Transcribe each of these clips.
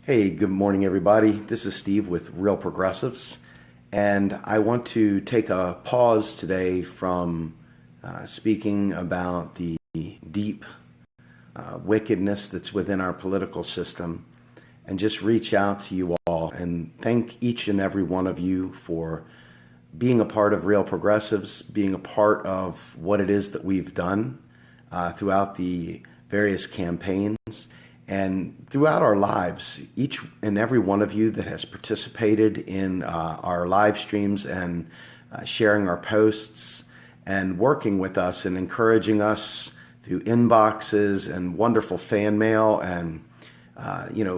Hey, good morning, everybody. This is Steve with Real Progressives, and I want to take a pause today from speaking about the deep wickedness that's within our political system and just reach out to you all and thank each and every one of you for being a part of Real Progressives, being a part of what it is that we've done throughout the various campaigns. And throughout our lives, each and every one of you that has participated in our live streams and sharing our posts and working with us and encouraging us through inboxes and wonderful fan mail and,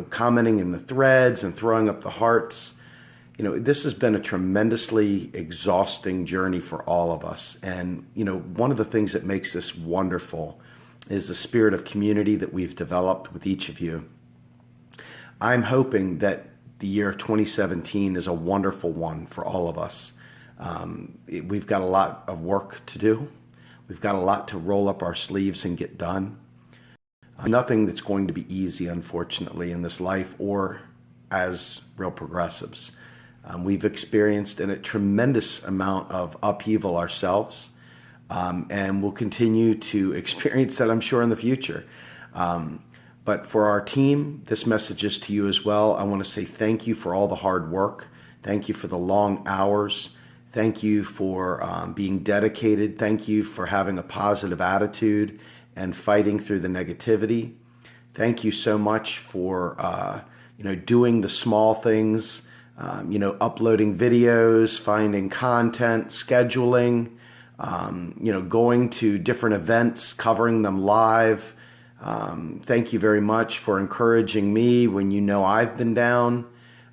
commenting in the threads and throwing up the hearts. This has been a tremendously exhausting journey for all of us. And, one of the things that makes this wonderful is the spirit of community that we've developed with each of you. I'm hoping that the year 2017 is a wonderful one for all of us. We've got a lot of work to do. We've got a lot to roll up our sleeves and get done. Nothing that's going to be easy, unfortunately, in this life or as Real Progressives. We've experienced a tremendous amount of upheaval ourselves. And we'll continue to experience that, I'm sure, in the future. But for our team, this message is to you as well. I want to say thank you for all the hard work. Thank you for the long hours. Thank you for being dedicated. Thank you for having a positive attitude and fighting through the negativity. Thank you so much for doing the small things, uploading videos, finding content, scheduling. Going to different events, covering them live. Thank you very much for encouraging me when I've been down.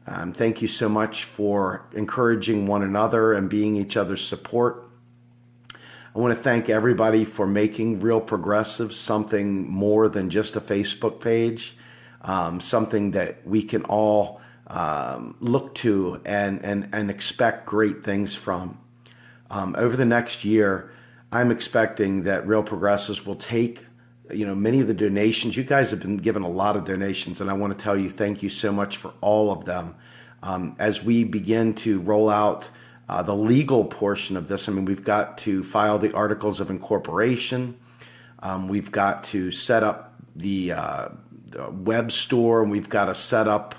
Thank you so much for encouraging one another and being each other's support. I want to thank everybody for making Real Progressives something more than just a Facebook page, something that we can all look to and expect great things from. Over the next year, I'm expecting that Real Progressives will take, many of the donations. You guys have been given a lot of donations, and I want to tell you thank you so much for all of them. As we begin to roll out the legal portion of this, we've got to file the articles of incorporation. We've got to set up the web store, and we've got to set up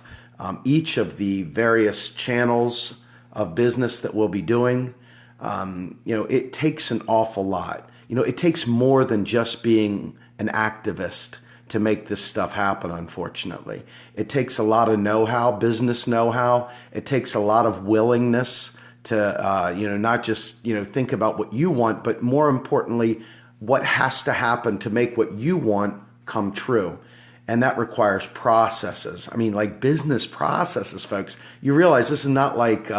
each of the various channels of business that we'll be doing. It takes an awful lot. It takes more than just being an activist to make this stuff happen, unfortunately. It takes a lot of know-how, business know-how. It takes a lot of willingness to, not just, think about what you want, but more importantly, what has to happen to make what you want come true. And that requires processes. Like business processes, folks. You realize this is not like,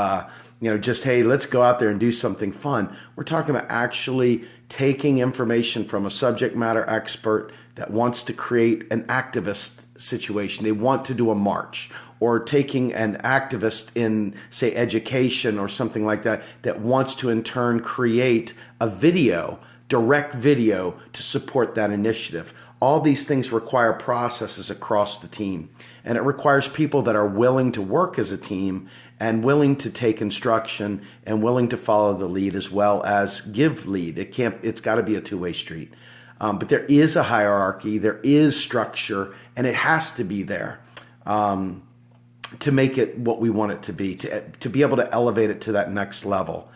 just, hey, let's go out there and do something fun. We're talking about actually taking information from a subject matter expert that wants to create an activist situation. They want to do a march, or taking an activist in, say, education or something like that, that wants to in turn create a video, direct video to support that initiative. All these things require processes across the team, and it requires people that are willing to work as a team and willing to take instruction and willing to follow the lead as well as give lead. It's got to be a two-way street. But there is a hierarchy, there is structure, and it has to be there to make it what we want it to be, to be able to elevate it to that next level.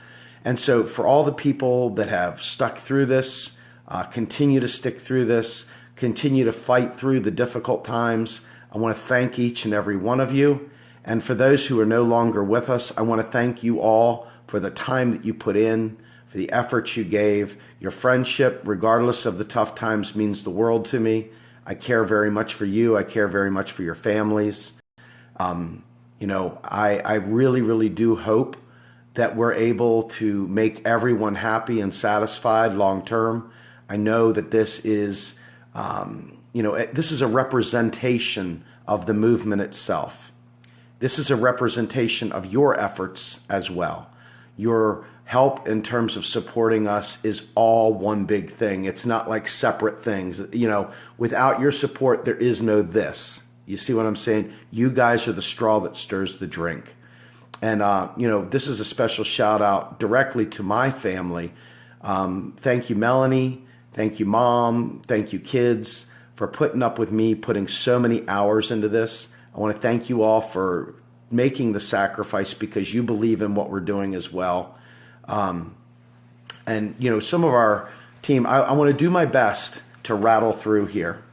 And so for all the people that have stuck through this, continue to stick through this, continue to fight through the difficult times, I want to thank each and every one of you. And for those who are no longer with us, I want to thank you all for the time that you put in, for the efforts you gave. Your friendship, regardless of the tough times, means the world to me. I care very much for you. I care very much for your families. I really, really do hope that we're able to make everyone happy and satisfied long term. I know that this is, this is a representation of the movement itself. This is a representation of your efforts as well. Your help in terms of supporting us is all one big thing. It's not like separate things. Without your support, there is no this. You see what I'm saying? You guys are the straw that stirs the drink. And, this is a special shout out directly to my family. Thank you, Melanie. Thank you, Mom. Thank you, kids, for putting up with me, putting so many hours into this. I want to thank you all for making the sacrifice because you believe in what we're doing as well. And, some of our team, I want to do my best to rattle through here.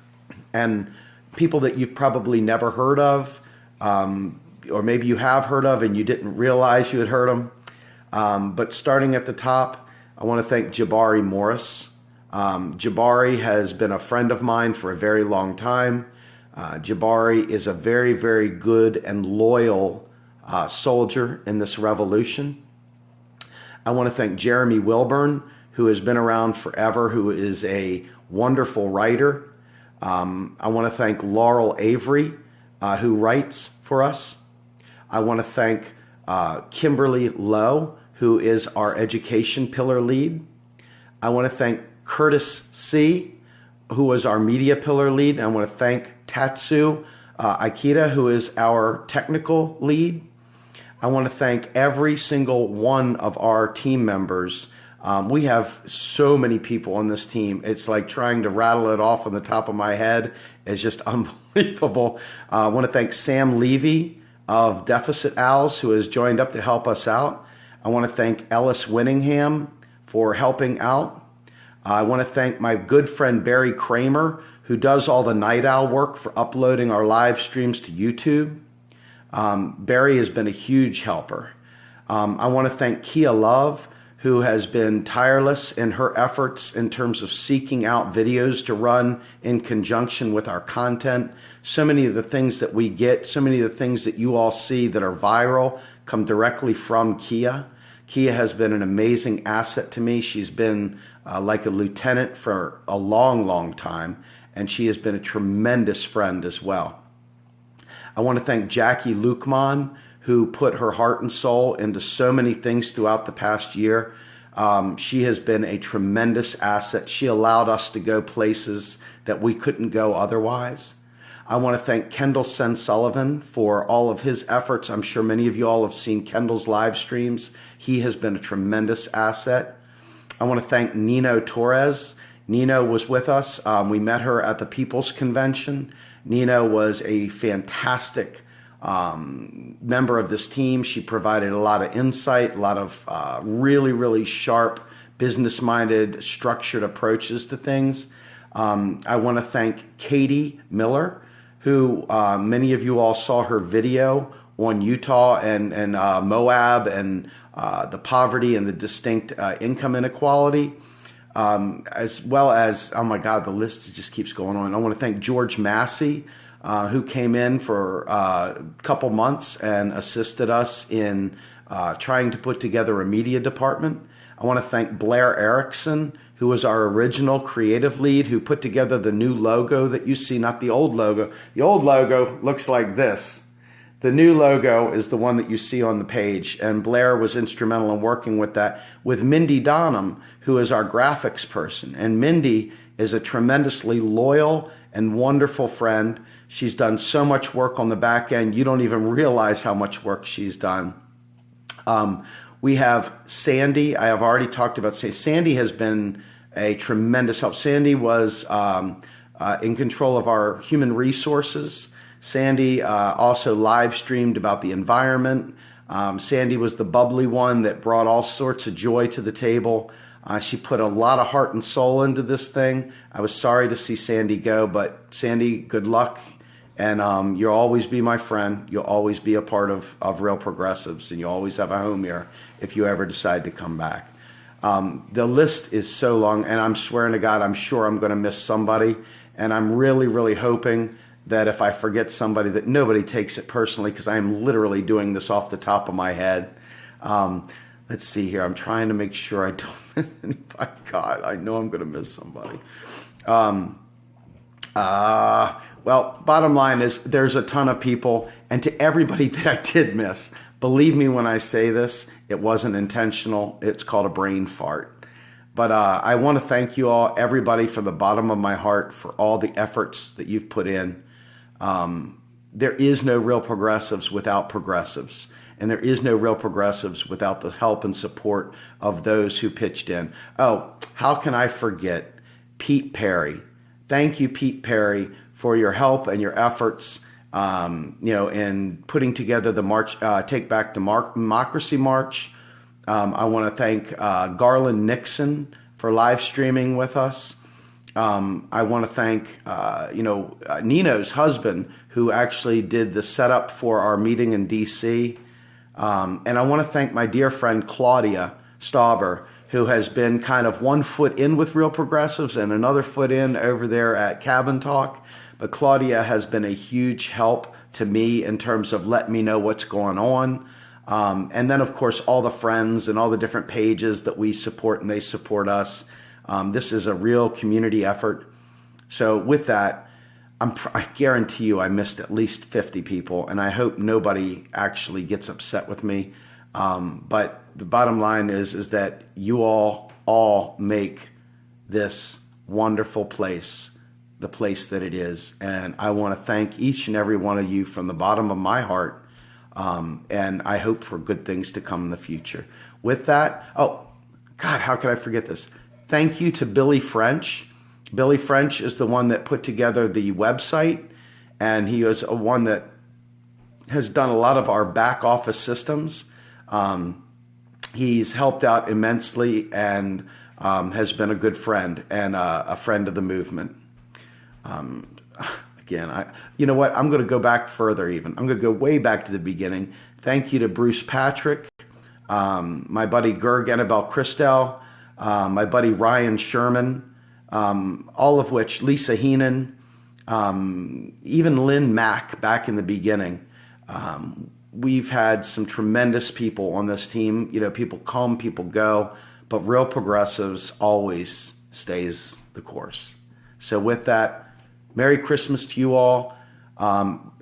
And people that you've probably never heard of, or maybe you have heard of and you didn't realize you had heard them. But starting at the top, I want to thank Jabari Morris. Jabari has been a friend of mine for a very long time. Jabari is a very, very good and loyal soldier in this revolution. I want to thank Jeremy Wilburn, who has been around forever, who is a wonderful writer. I want to thank Laurel Avery, who writes for us. I want to thank Kimberly Lowe, who is our education pillar lead. I want to thank Curtis C., who was our media pillar lead. I want to thank Tatsu Aikita, who is our technical lead. I want to thank every single one of our team members. We have so many people on this team. It's like trying to rattle it off on the top of my head. It's just unbelievable. I want to thank Sam Levy of Deficit Owls, who has joined up to help us out. I want to thank Ellis Winningham for helping out. I want to thank my good friend Barry Kramer, who does all the Night Owl work for uploading our live streams to YouTube. Barry has been a huge helper. I want to thank Kia Love, who has been tireless in her efforts in terms of seeking out videos to run in conjunction with our content. So many of the things that we get, so many of the things that you all see that are viral come directly from Kia. Kia has been an amazing asset to me. She's been like a lieutenant for a long, long time, and she has been a tremendous friend as well. I want to thank Jackie Luqman, who put her heart and soul into so many things throughout the past year. She has been a tremendous asset. She allowed us to go places that we couldn't go otherwise. I want to thank Kendall Sullivan for all of his efforts. I'm sure many of you all have seen Kendall's live streams. He has been a tremendous asset. I want to thank Nino Torres. Nino was with us. We met her at the People's Convention. Nino was a fantastic member of this team. She provided a lot of insight, a lot of really, really sharp, business-minded, structured approaches to things. I want to thank Katie Miller, who many of you all saw her video on Utah and Moab and the poverty and the distinct income inequality, as well as, oh my God, the list just keeps going on. I want to thank George Massey, who came in for a couple months and assisted us in trying to put together a media department. I want to thank Blair Erickson, who was our original creative lead, who put together the new logo that you see, not the old logo. The old logo looks like this. The new logo is the one that you see on the page, and Blair was instrumental in working with that, with Mindy Donham, who is our graphics person. And Mindy is a tremendously loyal and wonderful friend. She's done so much work on the back end, you don't even realize how much work she's done. We have Sandy. I have already talked about Sandy has been a tremendous help. Sandy was in control of our human resources. Sandy also live streamed about the environment. Sandy was the bubbly one that brought all sorts of joy to the table. She put a lot of heart and soul into this thing. I was sorry to see Sandy go, but Sandy, good luck. And you'll always be my friend. You'll always be a part of Real Progressives, and you'll always have a home here if you ever decide to come back. The list is so long, and I'm swearing to God, I'm sure I'm going to miss somebody. And I'm really, really hoping that if I forget somebody, that nobody takes it personally, because I'm literally doing this off the top of my head. Let's see here. I'm trying to make sure I don't miss anybody. God, I know I'm going to miss somebody. Well, bottom line is there's a ton of people, and to everybody that I did miss, believe me when I say this, it wasn't intentional. It's called a brain fart. But I want to thank you all, everybody, from the bottom of my heart for all the efforts that you've put in. there is no real progressives without progressives. And there is no real progressives without the help and support of those who pitched in. Oh, how can I forget Pete Perry? Thank you, Pete Perry, for your help and your efforts, in putting together the March, Take Back Democracy March. I want to thank Garland Nixon for live streaming with us. I want to thank, Nino's husband, who actually did the setup for our meeting in D.C., and I want to thank my dear friend Claudia Stauber, who has been kind of 1 foot in with Real Progressives and another foot in over there at Cabin Talk. But Claudia has been a huge help to me in terms of letting me know what's going on. And then, of course, all the friends and all the different pages that we support and they support us. This is a real community effort. So with that, I guarantee you I missed at least 50 people, and I hope nobody actually gets upset with me. But the bottom line is that you all make this wonderful place the place that it is. And I want to thank each and every one of you from the bottom of my heart. And I hope for good things to come in the future. With that, oh, God, how could I forget this? Thank you to Billy French. Billy French is the one that put together the website, and he is one that has done a lot of our back office systems. He's helped out immensely and has been a good friend and a friend of the movement. Again, you know what? I'm going to go back further even. I'm going to go way back to the beginning. Thank you to Bruce Patrick, my buddy Gerg Anabelle Christel, my buddy Ryan Sherman, all of which, Lisa Heenan, even Lynn Mack back in the beginning. We've had some tremendous people on this team. People come, people go, but Real Progressives always stays the course. So with that, Merry Christmas to you all.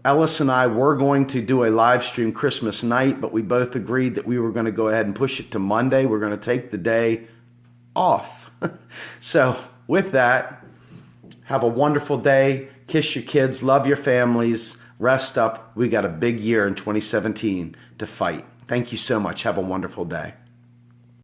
Ellis and I were going to do a live stream Christmas night, but we both agreed that we were going to go ahead and push it to Monday. We're going to take the day off. So with that, have a wonderful day. Kiss your kids, love your families, rest up. We got a big year in 2017 to fight. Thank you so much. Have a wonderful day.